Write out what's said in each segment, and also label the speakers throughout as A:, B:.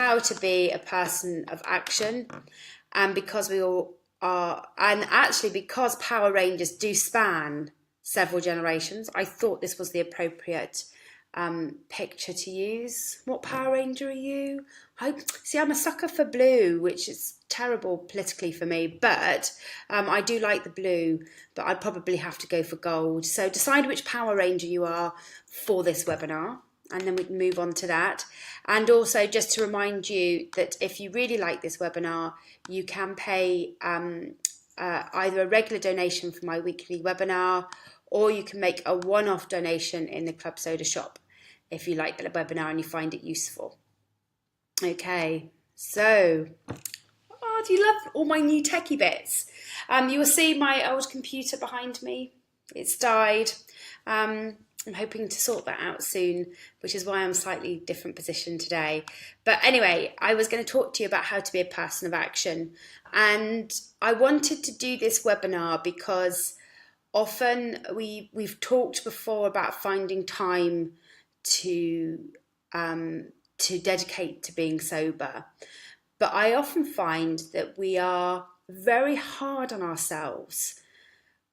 A: how to be a person of action. And because we all are, and actually because Power Rangers do span several generations, I thought this was the appropriate picture to use. What Power Ranger are you? I'm a sucker for blue, which is terrible politically for me, but I do like the blue, but I'd probably have to go for gold. So decide which Power Ranger you are for this webinar, and then we can move on to that. And also just to remind you that if you really like this webinar, you can pay either a regular donation for my weekly webinar, or you can make a one-off donation in the Club Soda shop if you like the webinar and you find it useful. Okay, so, do you love all my new techie bits? You will see my old computer behind me. It's died. I'm hoping to sort that out soon, which is why I'm slightly different position today. But anyway, I was going to talk to you about how to be a person of action. And I wanted to do this webinar because often we've talked before about finding time to dedicate to being sober. But I often find that we are very hard on ourselves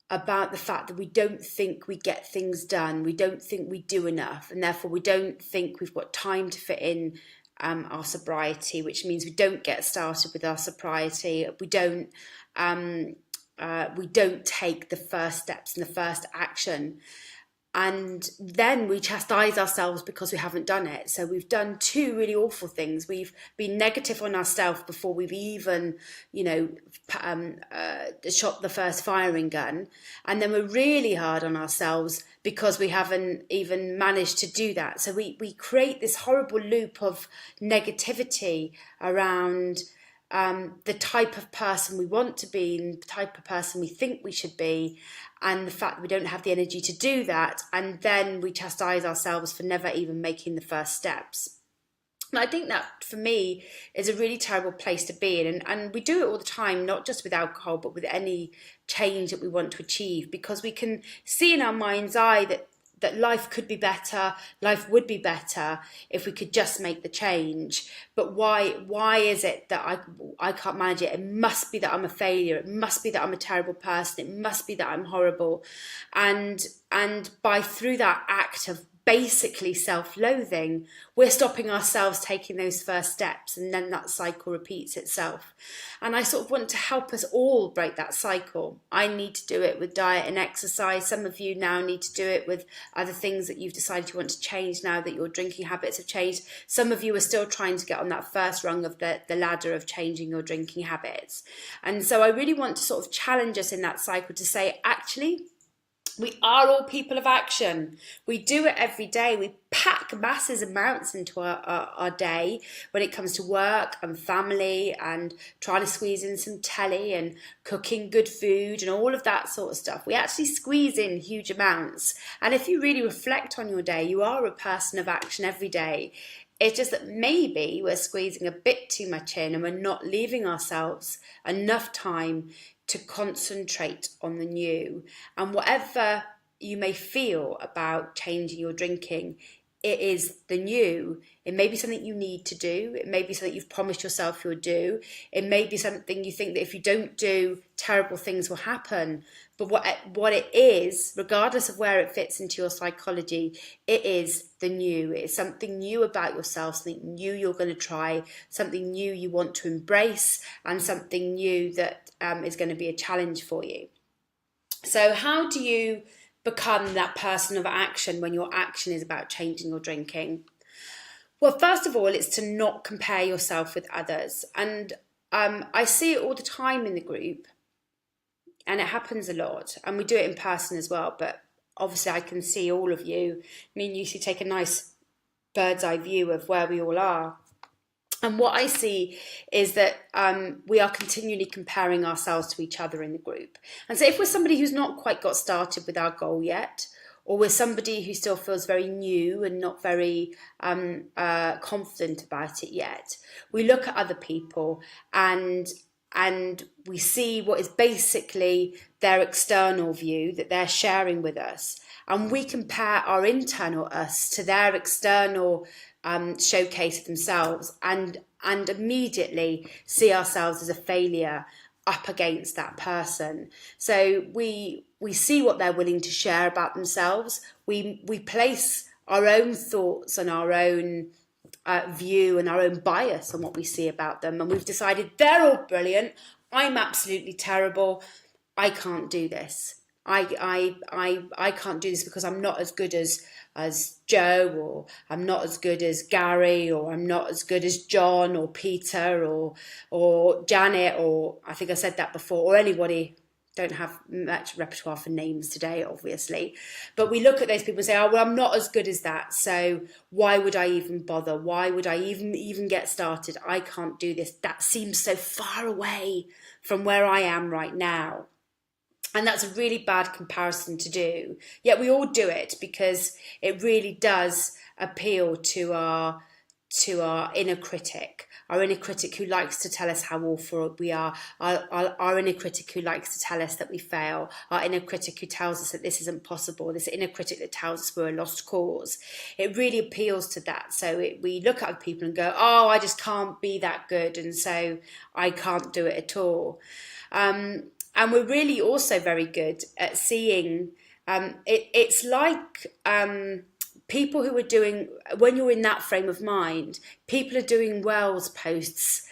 A: about the fact that we don't think we get things done, we don't think we do enough, and therefore we don't think we've got time to fit in our sobriety, which means we don't get started with our sobriety. We don't take the first steps and the first action. And then we chastise ourselves because we haven't done it. So we've done two really awful things. We've been negative on ourselves before we've even, shot the first firing gun. And then we're really hard on ourselves because we haven't even managed to do that. So we create this horrible loop of negativity around the type of person we want to be and the type of person we think we should be, and the fact that we don't have the energy to do that, and then we chastise ourselves for never even making the first steps. And I think that for me is a really terrible place to be in, and we do it all the time, not just with alcohol but with any change that we want to achieve, because we can see in our mind's eye that life could be better, life would be better if we could just make the change. But why is it that I can't manage it? It must be that I'm a failure. It must be that I'm a terrible person. It must be that I'm horrible. And through that act of basically self-loathing, we're stopping ourselves taking those first steps, and then that cycle repeats itself. And I sort of want to help us all break that cycle. I need to do it with diet and exercise. Some of you now need to do it with other things that you've decided you want to change now that your drinking habits have changed. Some of you are still trying to get on that first rung of the ladder of changing your drinking habits. And so I really want to sort of challenge us in that cycle to say, actually, we are all people of action. We do it every day. We pack massive amounts into our day when it comes to work and family and trying to squeeze in some telly and cooking good food and all of that sort of stuff. We actually squeeze in huge amounts. And if you really reflect on your day, you are a person of action every day. It's just that maybe we're squeezing a bit too much in and we're not leaving ourselves enough time to concentrate on the new. And whatever you may feel about changing your drinking, it is the new. It may be something you need to do. It may be something you've promised yourself you'll do. It may be something you think that if you don't do, terrible things will happen. But what it is, regardless of where it fits into your psychology, it is the new. It's something new about yourself, something new you're going to try, something new you want to embrace, and something new that is going to be a challenge for you. So how do you become that person of action when your action is about changing your drinking? Well, first of all, it's to not compare yourself with others. And I see it all the time in the group, and it happens a lot. And we do it in person as well, but obviously I can see all of you. Me and Lucy take a nice bird's eye view of where we all are. And what I see is that we are continually comparing ourselves to each other in the group. And so if we're somebody who's not quite got started with our goal yet, or we're somebody who still feels very new and not very confident about it yet, we look at other people and we see what is basically their external view that they're sharing with us. And we compare our internal us to their external showcase of themselves. And and immediately see ourselves as a failure up against that person. So we see what they're willing to share about themselves. We place our own thoughts and our own view and our own bias on what we see about them, and we've decided they're all brilliant. I'm absolutely terrible. I can't do this. I can't do this because I'm not as good as Joe, or I'm not as good as Gary, or I'm not as good as John or Peter or Janet, or I think I said that before, or anybody. Don't have much repertoire for names today, obviously, but we look at those people and say, oh, well, I'm not as good as that, so why would I even bother? Why would I even get started? I can't do this. That seems so far away from where I am right now. And that's a really bad comparison to do. Yet we all do it because it really does appeal to our inner critic. Our inner critic who likes to tell us how awful we are. Our inner critic who likes to tell us that we fail. Our inner critic who tells us that this isn't possible. This inner critic that tells us we're a lost cause. It really appeals to that. So we look at other people and go, oh, I just can't be that good, and so I can't do it at all. And we're really also very good at seeing, it's like people who are doing, when you're in that frame of mind, people are doing Wells posts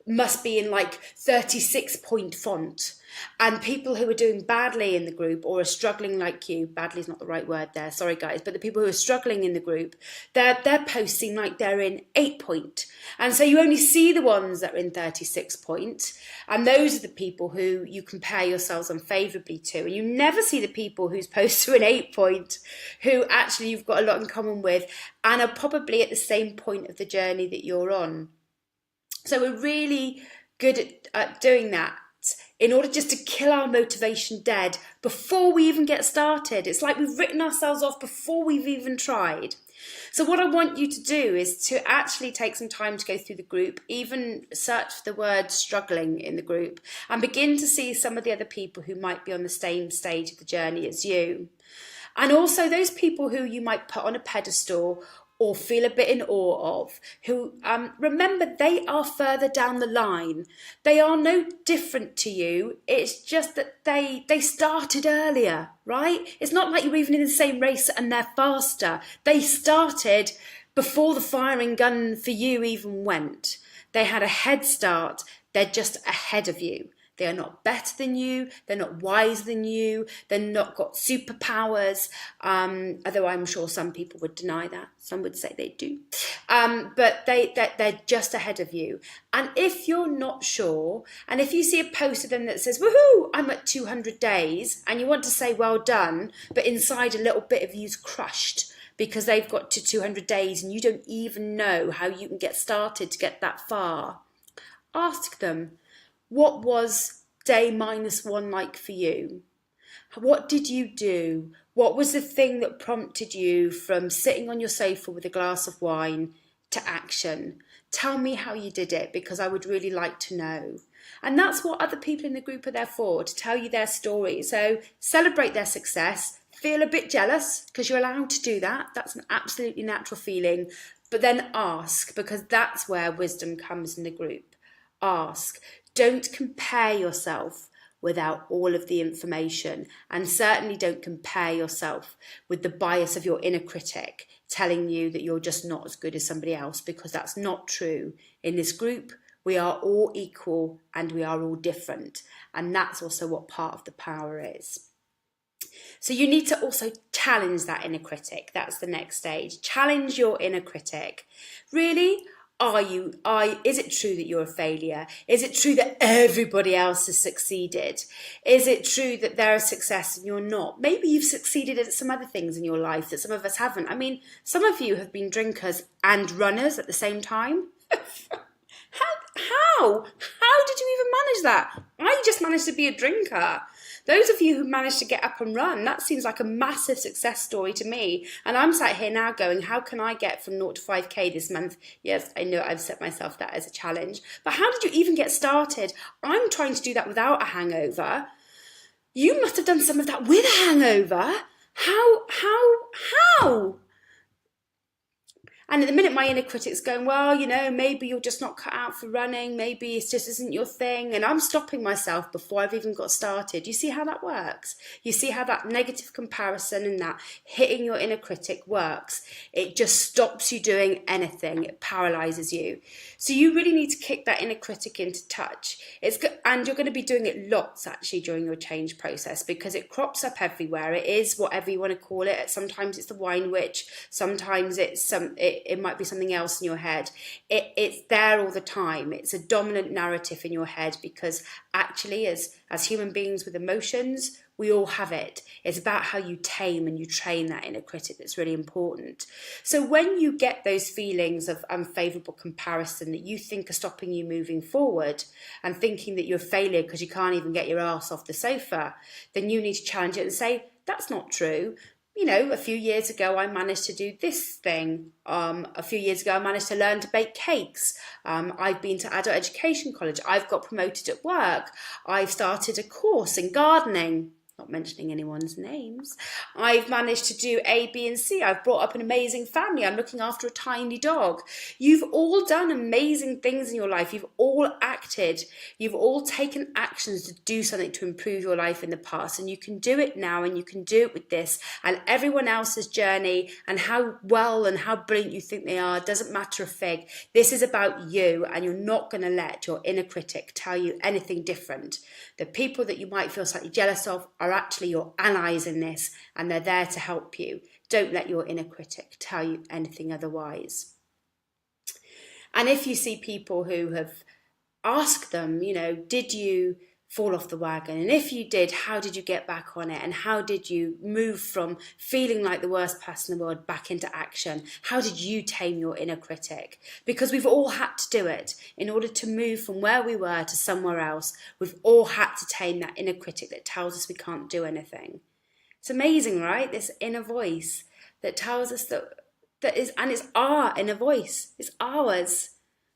A: must be in like 36-point font. And people who are doing badly in the group or are struggling like you, badly is not the right word there, sorry guys, but the people who are struggling in the group, their posts seem like they're in 8-point. And so you only see the ones that are in 36-point. And those are the people who you compare yourselves unfavourably to. And you never see the people whose posts are in 8-point, who actually you've got a lot in common with and are probably at the same point of the journey that you're on. So we're really good at doing that in order just to kill our motivation dead before we even get started. It's like we've written ourselves off before we've even tried. So what I want you to do is to actually take some time to go through the group, even search for the word struggling in the group, and begin to see some of the other people who might be on the same stage of the journey as you. And also those people who you might put on a pedestal or feel a bit in awe of, who, remember, they are further down the line. They are no different to you. It's just that they started earlier, right? It's not like you're even in the same race and they're faster. They started before the firing gun for you even went. They had a head start. They're just ahead of you. They are not better than you. They're not wiser than you. They're not got superpowers. Although I'm sure some people would deny that. Some would say they do. But they're just ahead of you. And if you're not sure, and if you see a post of them that says, woohoo, I'm at 200 days, and you want to say well done, but inside a little bit of you's crushed because they've got to 200 days and you don't even know how you can get started to get that far, ask them, what was day -1 like for you? What did you do? What was the thing that prompted you from sitting on your sofa with a glass of wine to action? Tell me how you did it, because I would really like to know. And that's what other people in the group are there for, to tell you their story. So celebrate their success, feel a bit jealous, because you're allowed to do that. That's an absolutely natural feeling. But then ask, because that's where wisdom comes in the group. Ask. Don't compare yourself without all of the information, and certainly don't compare yourself with the bias of your inner critic telling you that you're just not as good as somebody else, because that's not true. In this group, we are all equal and we are all different, and that's also what part of the power is. So you need to also challenge that inner critic. That's the next stage. Challenge your inner critic. Really? Is it true that you're a failure? Is it true that everybody else has succeeded? Is it true that they're a success and you're not? Maybe you've succeeded at some other things in your life that some of us haven't. I mean, some of you have been drinkers and runners at the same time. How did you even manage that? I just managed to be a drinker. Those of you who managed to get up and run, that seems like a massive success story to me. And I'm sat here now going, how can I get from 0 to 5k this month? Yes, I know I've set myself that as a challenge. But how did you even get started? I'm trying to do that without a hangover. You must have done some of that with a hangover. How? And at the minute my inner critic's going, well, maybe you're just not cut out for running, maybe it just isn't your thing, and I'm stopping myself before I've even got started. You see how that works? You see how that negative comparison and that hitting your inner critic works? It just stops you doing anything. It paralyzes you. So you really need to kick that inner critic into touch. And you're going to be doing it lots actually during your change process, because it crops up everywhere. It is whatever you want to call it. Sometimes it's the wine witch. Sometimes it might be something else in your head. It's there all the time. It's a dominant narrative in your head, because actually as human beings with emotions, we all have it. It's about how you tame and you train that inner critic that's really important. So when you get those feelings of unfavourable comparison that you think are stopping you moving forward and thinking that you're a failure because you can't even get your ass off the sofa, then you need to challenge it and say, that's not true. A few years ago, I managed to do this thing. A few years ago, I managed to learn to bake cakes. I've been to adult education college. I've got promoted at work. I've started a course in gardening. Not mentioning anyone's names. I've managed to do A, B, and C. I've brought up an amazing family. I'm looking after a tiny dog. You've all done amazing things in your life. You've all acted. You've all taken actions to do something to improve your life in the past. And you can do it now, and you can do it with this. And everyone else's journey and how well and how brilliant you think they are doesn't matter a fig. This is about you, and you're not going to let your inner critic tell you anything different. The people that you might feel slightly jealous of are actually your allies in this, and they're there to help you. Don't let your inner critic tell you anything otherwise. And if you see people who have asked them, did you fall off the wagon? And if you did, how did you get back on it? And how did you move from feeling like the worst person in the world back into action? How did you tame your inner critic? Because we've all had to do it. In order to move from where we were to somewhere else, we've all had to tame that inner critic that tells us we can't do anything. It's amazing, right? This inner voice that tells us and it's our inner voice. It's ours.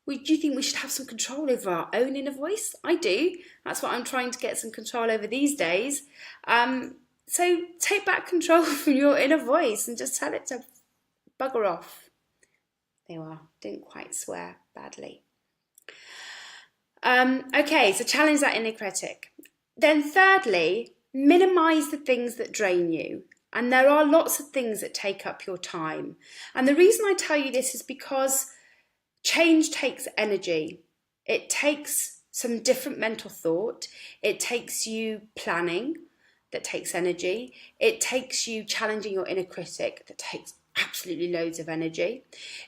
A: Do you think we should have some control over our own inner voice? I do. That's what I'm trying to get some control over these days. So take back control from your inner voice and just tell it to bugger off. There you are. Didn't quite swear badly. Okay, so challenge that inner critic. Then thirdly, minimise the things that drain you. And there are lots of things that take up your time. And the reason I tell you this is because change takes energy. It takes some different mental thought. It takes you planning, that takes energy. It takes you challenging your inner critic, that takes absolutely loads of energy.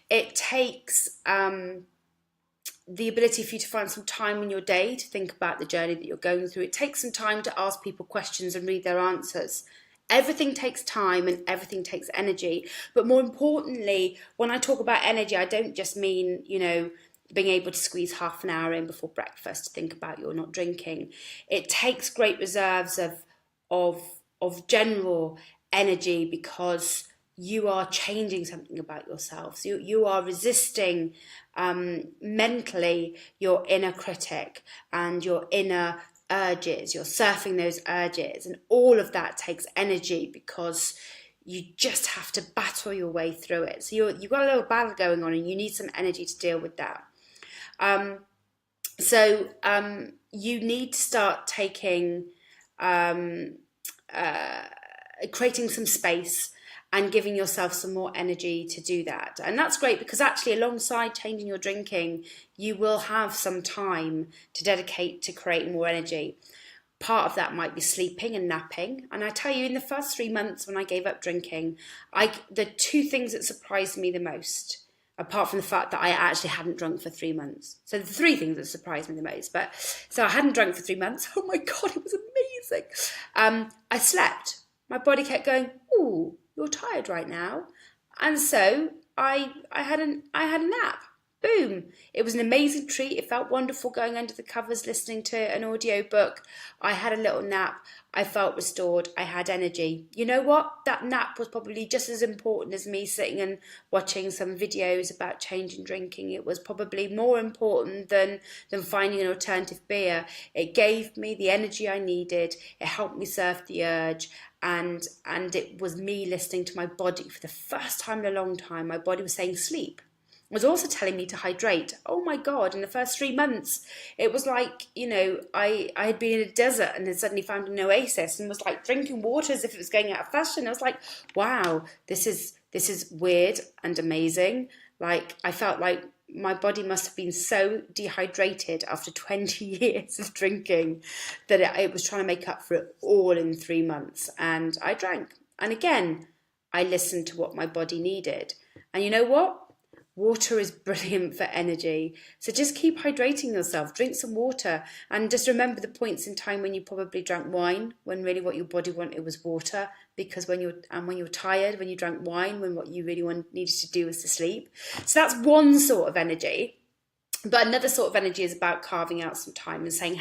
A: It takes the ability for you to find some time in your day to think about the journey that you're going through. It takes some time to ask people questions and read their answers. Everything takes time and everything takes energy. But more importantly, when I talk about energy, I don't just mean, being able to squeeze half an hour in before breakfast to think about you're not drinking. It takes great reserves of general energy, because you are changing something about yourself. So you are resisting mentally your inner critic and your inner urges. You're surfing those urges, and all of that takes energy because you just have to battle your way through it. So you've got a little battle going on, and you need some energy to deal with that. You need to start taking creating some space and giving yourself some more energy to do that. And that's great, because actually alongside changing your drinking, you will have some time to dedicate to creating more energy. Part of that might be sleeping and napping. And I tell you, in the first 3 months when I gave up drinking, the two things that surprised me the most, apart from the fact that I actually hadn't drunk for 3 months. So the three things that surprised me the most. So I hadn't drunk for 3 months. Oh my God, it was amazing. I slept. My body kept going, ooh, you're tired right now. And so I had a nap. Boom. It was an amazing treat. It felt wonderful going under the covers, listening to an audio book. I had a little nap. I felt restored. I had energy. You know what? That nap was probably just as important as me sitting and watching some videos about changing drinking. It was probably more important than finding an alternative beer. It gave me the energy I needed. It helped me surf the urge. and it was me listening to my body for the first time in a long time. My body was saying sleep. It was also telling me to hydrate. Oh my God, in the first 3 months, it was like, I had been in a desert and had suddenly found an oasis and was like drinking water as if it was going out of fashion. I was like, wow, this is weird and amazing. Like, I felt like my body must have been so dehydrated after 20 years of drinking that it was trying to make up for it all in 3 months. And I drank. And again, I listened to what my body needed. And you know what? Water is brilliant for energy. So just keep hydrating yourself, drink some water, and just remember the points in time when you probably drank wine, when really what your body wanted was water, because when you're tired, when you drank wine, when what you really needed to do was to sleep. So that's one sort of energy. But another sort of energy is about carving out some time and saying,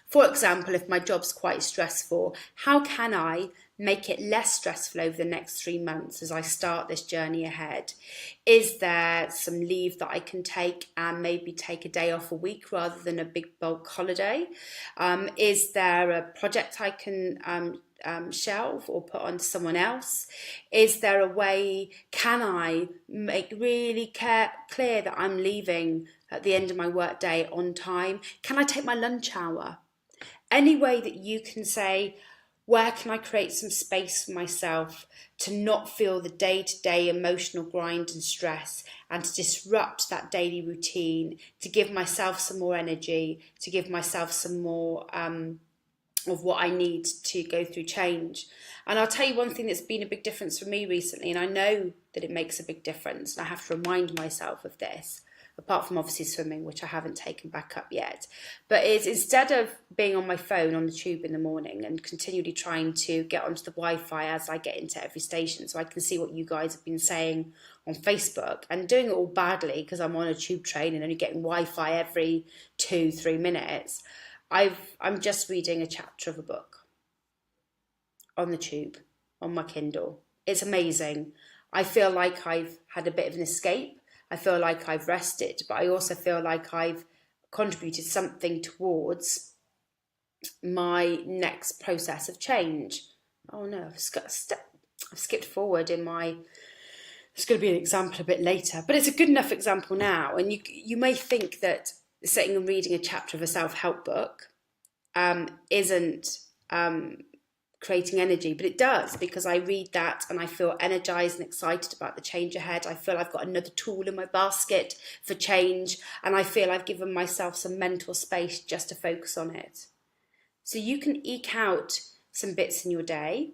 A: for example, if my job's quite stressful, how can I make it less stressful over the next 3 months as I start this journey ahead? Is there some leave that I can take and maybe take a day off a week rather than a big bulk holiday? Is there a project I can shelve or put onto someone else? Is there a way, can I make really clear that I'm leaving at the end of my work day on time? Can I take my lunch hour? Any way that you can say, where can I create some space for myself to not feel the day-to-day emotional grind and stress, and to disrupt that daily routine, to give myself some more energy, to give myself some more of what I need to go through change. And I'll tell you one thing that's been a big difference for me recently, and I know that it makes a big difference, and I have to remind myself of this, apart from obviously swimming, which I haven't taken back up yet, but is instead of being on my phone on the tube in the morning and continually trying to get onto the Wi-Fi as I get into every station so I can see what you guys have been saying on Facebook, and doing it all badly because I'm on a tube train and only getting Wi-Fi every 2-3 minutes, I'm just reading a chapter of a book on the tube, on my Kindle. It's amazing. I feel like I've had a bit of an escape. I feel like I've rested, but I also feel like I've contributed something towards my next process of change. Oh no, I've skipped forward in my... It's going to be an example a bit later, but it's a good enough example now. And you may think that sitting and reading a chapter of a self-help book isn't creating energy, but it does, because I read that and I feel energized and excited about the change ahead. I feel I've got another tool in my basket for change, and I feel I've given myself some mental space just to focus on it. So you can eke out some bits in your day,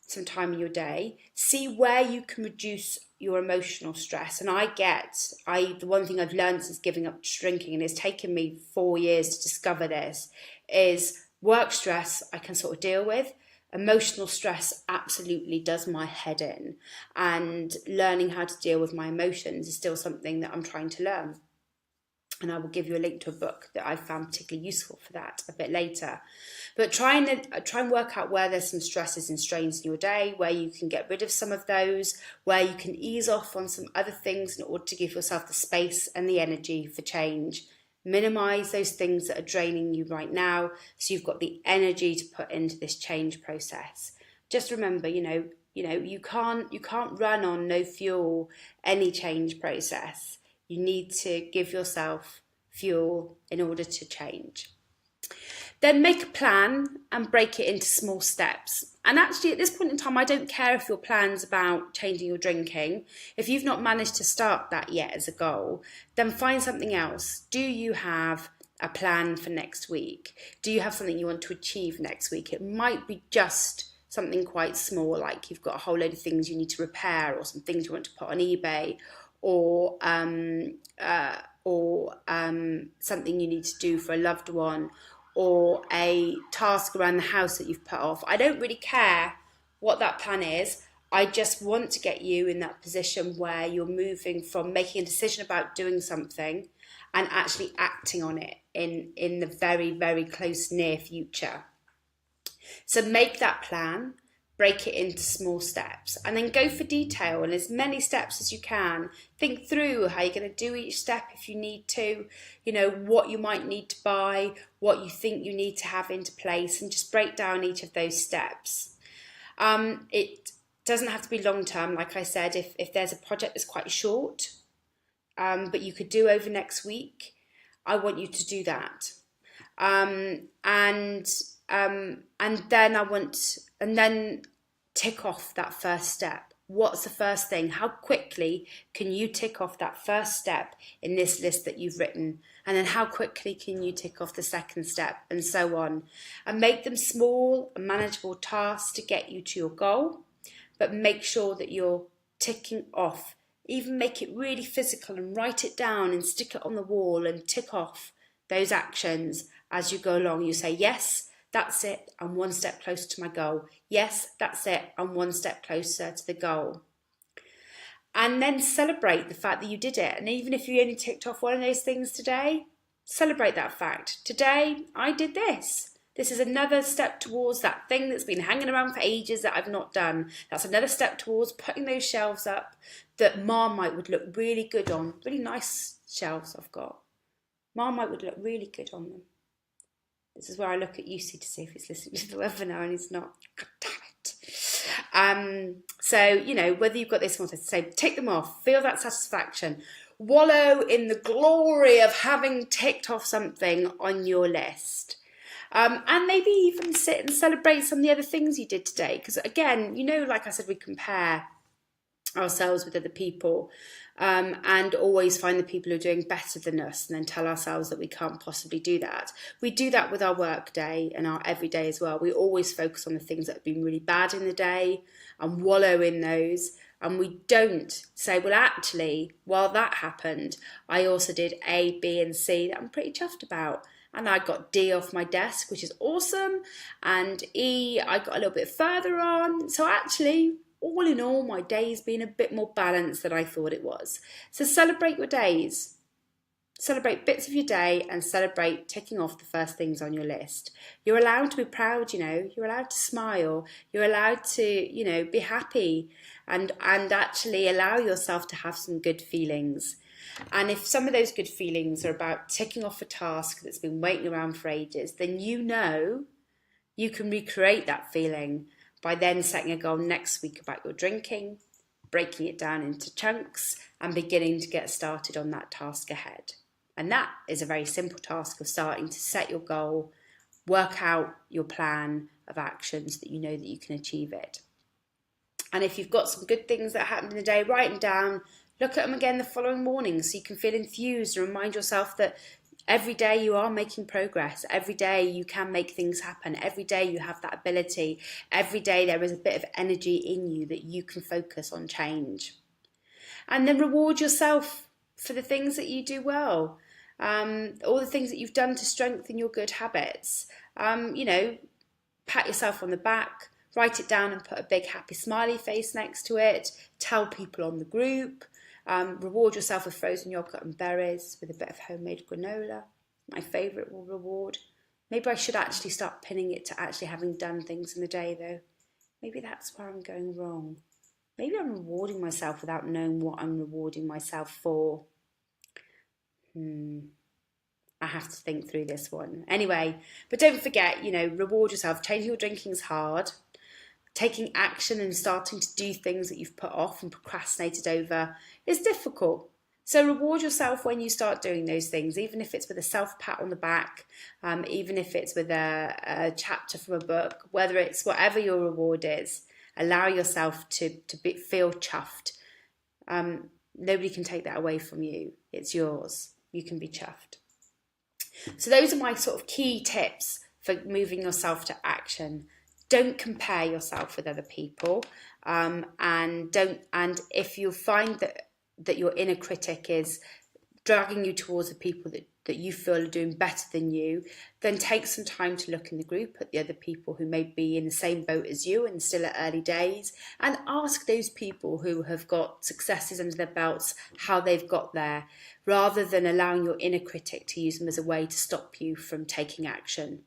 A: some time in your day, see where you can reduce your emotional stress. And the one thing I've learned since giving up drinking, and it's taken me 4 years to discover this, is work stress I can sort of deal with. Emotional stress absolutely does my head in, and learning how to deal with my emotions is still something that I'm trying to learn. And I will give you a link to a book that I found particularly useful for that a bit later. But try and work out where there's some stresses and strains in your day, where you can get rid of some of those, where you can ease off on some other things in order to give yourself the space and the energy for change. Minimise those things that are draining you right now, so you've got the energy to put into this change process. Just remember, you can't run on no fuel any change process. You need to give yourself fuel in order to change. Then make a plan and break it into small steps. And actually, at this point in time, I don't care if your plan's about changing your drinking. If you've not managed to start that yet as a goal, then find something else. Do you have a plan for next week? Do you have something you want to achieve next week? It might be just something quite small, like you've got a whole load of things you need to repair, or some things you want to put on eBay, or something you need to do for a loved one, or a task around the house that you've put off. I don't really care what that plan is. I just want to get you in that position where you're moving from making a decision about doing something and actually acting on it in the very, very close near future. So make that plan, break it into small steps, and then go for detail and as many steps as you can. Think through how you're going to do each step if you need to, what you might need to buy, what you think you need to have into place, and just break down each of those steps. It doesn't have to be long term. Like I said, if there's a project that's quite short, but you could do over next week, I want you to do that. And then tick off that first step. What's the first thing? How quickly can you tick off that first step in this list that you've written? And then how quickly can you tick off the second step, and so on? And make them small and manageable tasks to get you to your goal, but make sure that you're ticking off. Even make it really physical and write it down and stick it on the wall and tick off those actions as you go along. You say, yes, that's it, I'm one step closer to my goal. Yes, that's it, I'm one step closer to the goal. And then celebrate the fact that you did it. And even if you only ticked off one of those things today, celebrate that fact. Today, I did this. This is another step towards that thing that's been hanging around for ages that I've not done. That's another step towards putting those shelves up that Marmite would look really good on. Really nice shelves I've got. Marmite would look really good on them. This is where I look at Yusi to see if he's listening to the webinar, and he's not. God damn it. So, whether you've got this one to say, tick them off, feel that satisfaction, wallow in the glory of having ticked off something on your list. And maybe even sit and celebrate some of the other things you did today. Because again, like I said, we compare ourselves with other people, and always find the people who are doing better than us and then tell ourselves that we can't possibly do that. We do that with our work day and our everyday as well. We always focus on the things that have been really bad in the day and wallow in those. And we don't say, well, actually, while that happened, I also did A, B, and C that I'm pretty chuffed about. And I got D off my desk, which is awesome. And E, I got a little bit further on. So actually, all in all, my day's been a bit more balanced than I thought it was. So celebrate your days. Celebrate bits of your day and celebrate ticking off the first things on your list. You're allowed to be proud, You're allowed to smile. You're allowed to, be happy and actually allow yourself to have some good feelings. And if some of those good feelings are about ticking off a task that's been waiting around for ages, then you can recreate that feeling by then setting a goal next week about your drinking, breaking it down into chunks, and beginning to get started on that task ahead. And that is a very simple task of starting to set your goal, work out your plan of actions that you know that you can achieve it. And if you've got some good things that happened in the day, write them down, look at them again the following morning so you can feel enthused and remind yourself that every day you are making progress. Every day you can make things happen. Every day you have that ability. Every day there is a bit of energy in you that you can focus on change. And then reward yourself for the things that you do well. All the things that you've done to strengthen your good habits. Pat yourself on the back, write it down and put a big happy smiley face next to it. Tell people on the group. Reward yourself with frozen yogurt and berries with a bit of homemade granola. My favourite reward. Maybe I should actually start pinning it to actually having done things in the day though. Maybe that's where I'm going wrong. Maybe I'm rewarding myself without knowing what I'm rewarding myself for. I have to think through this one. Anyway, but don't forget, reward yourself. Changing your drinking is hard. Taking action and starting to do things that you've put off and procrastinated over is difficult. So reward yourself when you start doing those things, even if it's with a self-pat on the back, even if it's with a chapter from a book, whether it's whatever your reward is, allow yourself to feel chuffed. Nobody can take that away from you. It's yours. You can be chuffed. So those are my sort of key tips for moving yourself to action. Don't compare yourself with other people, and if you find that your inner critic is dragging you towards the people that you feel are doing better than you, then take some time to look in the group at the other people who may be in the same boat as you and still at early days, and ask those people who have got successes under their belts how they've got there, rather than allowing your inner critic to use them as a way to stop you from taking action.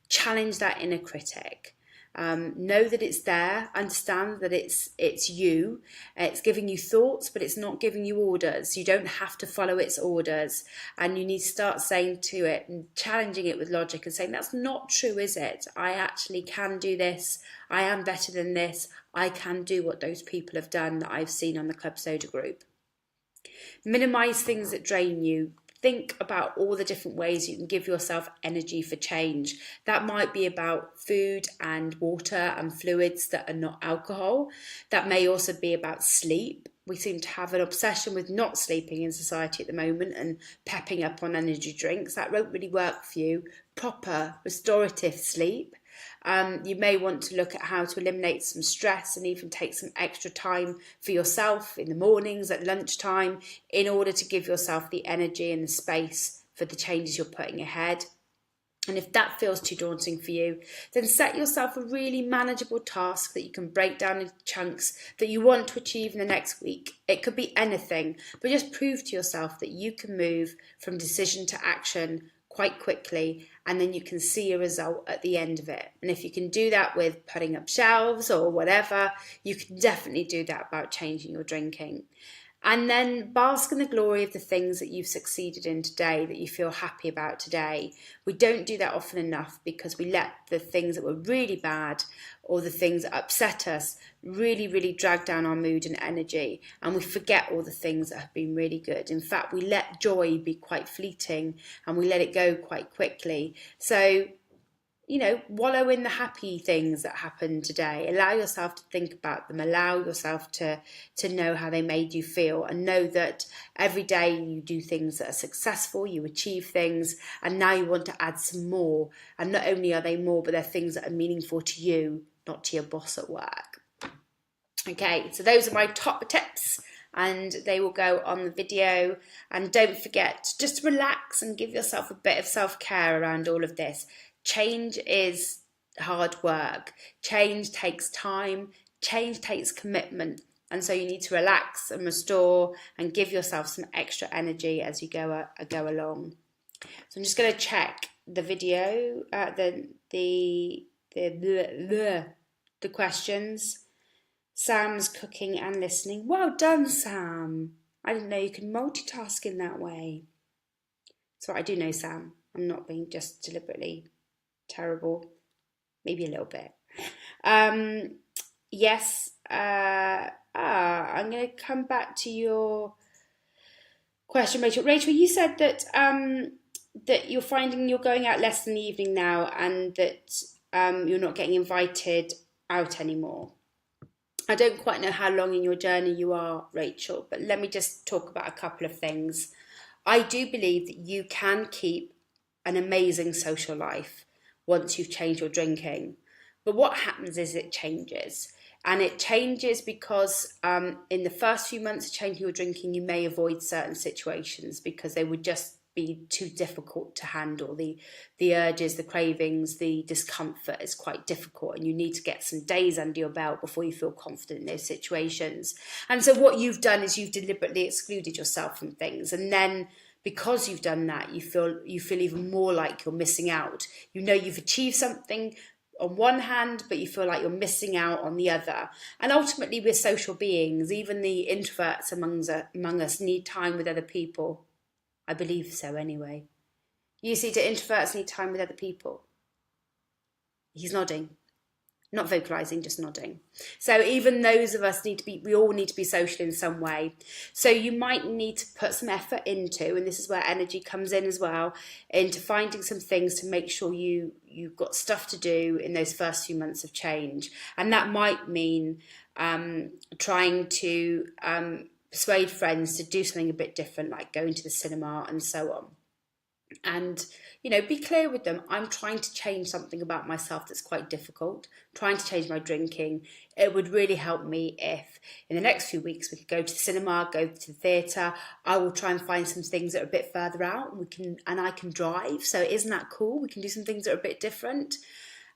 A: Challenge that inner critic. Know that it's there. Understand that it's you. It's giving you thoughts, but it's not giving you orders. You don't have to follow its orders, and you need to start saying to it and challenging it with logic and saying, that's not true, is it? I actually can do this. I am better than this. I can do what those people have done that I've seen on the Club Soda group. Minimize things that drain you. Think about all the different ways you can give yourself energy for change. That might be about food and water and fluids that are not alcohol. That may also be about sleep. We seem to have an obsession with not sleeping in society at the moment and pepping up on energy drinks. That won't really work for you. Proper restorative sleep. You may want to look at how to eliminate some stress and even take some extra time for yourself in the mornings, at lunchtime, in order to give yourself the energy and the space for the changes you're putting ahead. And if that feels too daunting for you, then set yourself a really manageable task that you can break down into chunks that you want to achieve in the next week. It could be anything, but just prove to yourself that you can move from decision to action quite quickly, and then you can see a result at the end of it. And if you can do that with putting up shelves or whatever, you can definitely do that about changing your drinking. And then bask in the glory of the things that you've succeeded in today, that you feel happy about today. We don't do that often enough because we let the things that were really bad or the things that upset us really, really drag down our mood and energy. And we forget all the things that have been really good. In fact, we let joy be quite fleeting and we let it go quite quickly. So, wallow in the happy things that happened today. Allow yourself to think about them. Allow yourself to know how they made you feel, and know that every day you do things that are successful, you achieve things, and now you want to add some more. And not only are they more, but they're things that are meaningful to you, not to your boss at work. Okay, so those are my top tips, and they will go on the video. And don't forget, just relax and give yourself a bit of self-care around all of this. Change is hard work. Change takes time. Change takes commitment. And so you need to relax and restore and give yourself some extra energy as you go along. So I'm just going to check the video, the questions. Sam's cooking and listening. Well done, Sam. I didn't know you could multitask in that way. So I do know, Sam. I'm not being just deliberately terrible, maybe a little bit. Yes, I'm going to come back to your question, Rachel. Rachel, you said that that you're finding you're going out less in the evening now, and that you're not getting invited out anymore. I don't quite know how long in your journey you are, Rachel, but let me just talk about a couple of things. I do believe that you can keep an amazing social life once you've changed your drinking. But what happens is it changes. And it changes because in the first few months of changing your drinking, you may avoid certain situations because they would just be too difficult to handle. The urges, the cravings, the discomfort is quite difficult, and you need to get some days under your belt before you feel confident in those situations. And so what you've done is you've deliberately excluded yourself from things, and then because you've done that, you feel even more like you're missing out. You know you've achieved something on one hand, but you feel like you're missing out on the other. And ultimately, we're social beings. Even the introverts among us need time with other people. I believe so anyway. You see, do introverts need time with other people? He's nodding. Not vocalising, just nodding. So even those of us we all need to be social in some way. So you might need to put some effort into, and this is where energy comes in as well, into finding some things to make sure you've got stuff to do in those first few months of change. And that might mean trying to persuade friends to do something a bit different, like going to the cinema and so on. And, be clear with them. I'm trying to change something about myself that's quite difficult, trying to change my drinking. It would really help me if in the next few weeks we could go to the cinema, go to the theatre. I will try and find some things that are a bit further out, and I can drive. So isn't that cool? We can do some things that are a bit different.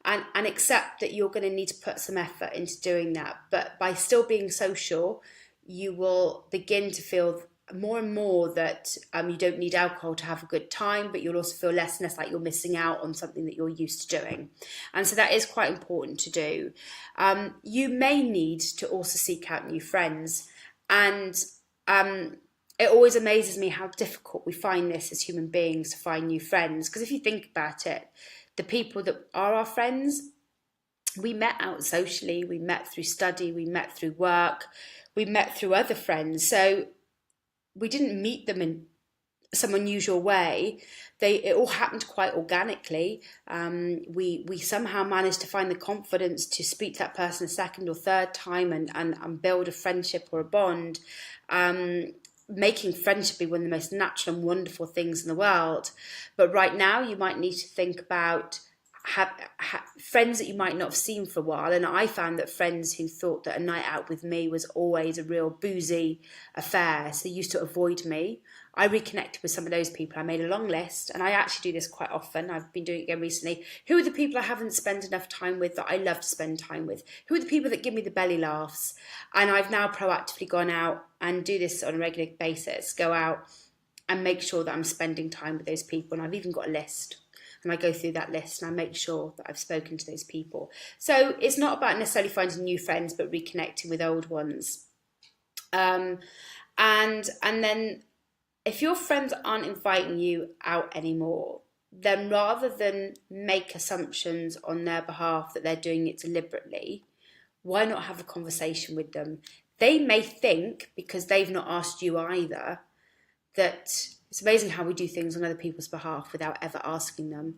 A: And accept that you're going to need to put some effort into doing that. But by still being social, you will begin to feel more and more that you don't need alcohol to have a good time, but you'll also feel less and less like you're missing out on something that you're used to doing. And so that is quite important to do. You may need to also seek out new friends. And it always amazes me how difficult we find this as human beings, to find new friends. Because if you think about it, the people that are our friends, we met out socially, we met through study, we met through work, we met through other friends. So we didn't meet them in some unusual way. It all happened quite organically. We somehow managed to find the confidence to speak to that person a second or third time and build a friendship or a bond. Making friendship be one of the most natural and wonderful things in the world. But right now you might need to think about friends that you might not have seen for a while. And I found that friends who thought that a night out with me was always a real boozy affair, so used to avoid me, I reconnected with some of those people. I made a long list, and I actually do this quite often. I've been doing it again recently. Who are the people I haven't spent enough time with that I love to spend time with? Who are the people that give me the belly laughs? And I've now proactively gone out and do this on a regular basis, go out and make sure that I'm spending time with those people. And I've even got a list. And I go through that list and I make sure that I've spoken to those people. So it's not about necessarily finding new friends, but reconnecting with old ones. And then if your friends aren't inviting you out anymore, then rather than make assumptions on their behalf that they're doing it deliberately, why not have a conversation with them? They may think, because they've not asked you either, that it's amazing how we do things on other people's behalf without ever asking them.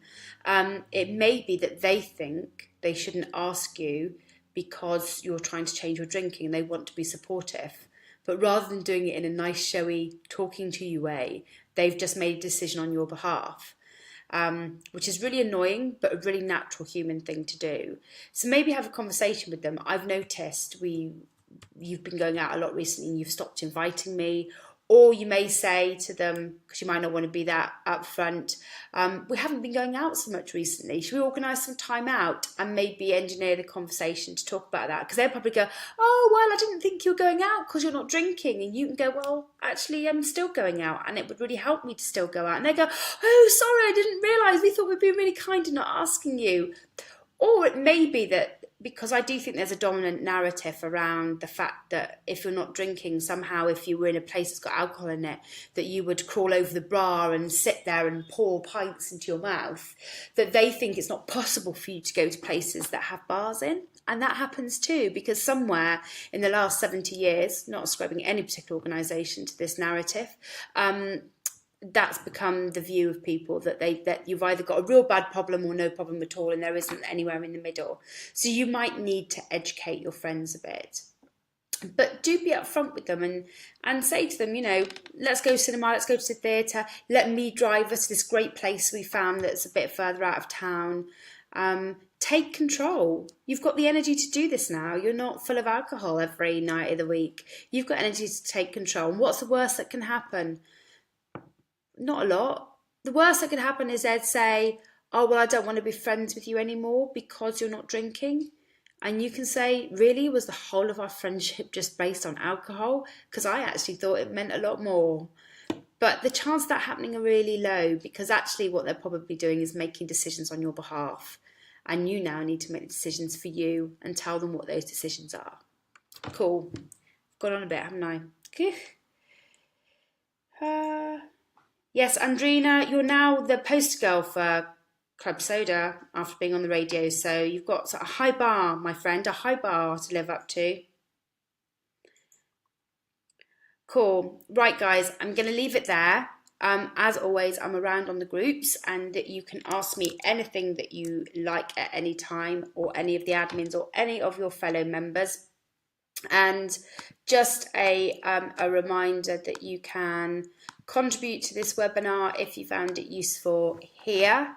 A: It may be that they think they shouldn't ask you because you're trying to change your drinking and they want to be supportive. But rather than doing it in a nice, showy, talking to you way, they've just made a decision on your behalf, which is really annoying, but a really natural human thing to do. So maybe have a conversation with them. I've noticed you've been going out a lot recently and you've stopped inviting me. Or you may say to them, because you might not want to be that upfront, we haven't been going out so much recently. Should we organise some time out and maybe engineer the conversation to talk about that? Because they'll probably go, oh, well, I didn't think you were going out because you're not drinking. And you can go, well, actually, I'm still going out and it would really help me to still go out. And they go, oh, sorry, I didn't realise. We thought we'd be really kind in not asking you. Or it may be that, because I do think there's a dominant narrative around the fact that if you're not drinking, somehow if you were in a place that's got alcohol in it, that you would crawl over the bar and sit there and pour pints into your mouth, that they think it's not possible for you to go to places that have bars in. And that happens too, because somewhere in the last 70 years, not ascribing any particular organisation to this narrative, that's become the view of people, that you've either got a real bad problem or no problem at all, and there isn't anywhere in the middle. So you might need to educate your friends a bit. But do be upfront with them and say to them, let's go cinema, let's go to the theatre, let me drive us to this great place we found that's a bit further out of town. Take control. You've got the energy to do this now. You're not full of alcohol every night of the week. You've got energy to take control. And what's the worst that can happen? Not a lot. The worst that could happen is they'd say, oh, well, I don't want to be friends with you anymore because you're not drinking. And you can say, really, was the whole of our friendship just based on alcohol? Because I actually thought it meant a lot more. But the chances of that happening are really low, because actually what they're probably doing is making decisions on your behalf. And you now need to make decisions for you and tell them what those decisions are. Cool. I've gone on a bit, haven't I? Yes, Andrina, you're now the poster girl for Club Soda after being on the radio. So you've got a high bar, my friend, a high bar to live up to. Cool. Right, guys, I'm going to leave it there. As always, I'm around on the groups, and you can ask me anything that you like at any time, or any of the admins or any of your fellow members. And just a reminder that you can contribute to this webinar if you found it useful here.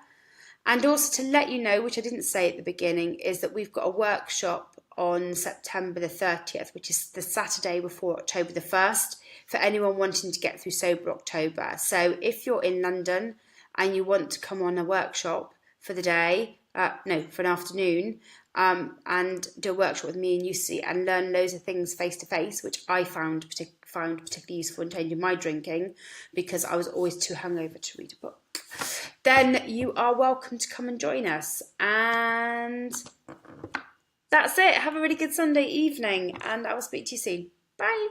A: And also to let you know, which I didn't say at the beginning, is that we've got a workshop on September the 30th, which is the Saturday before October the 1st, for anyone wanting to get through Sober October. So if you're in London and you want to come on a workshop for the day, for an afternoon, and do a workshop with me and Lucy and learn loads of things face to face, which I found found particularly useful in changing my drinking, because I was always too hungover to read a book, then you are welcome to come and join us. And that's it. Have a really good Sunday evening, and I will speak to you soon. Bye.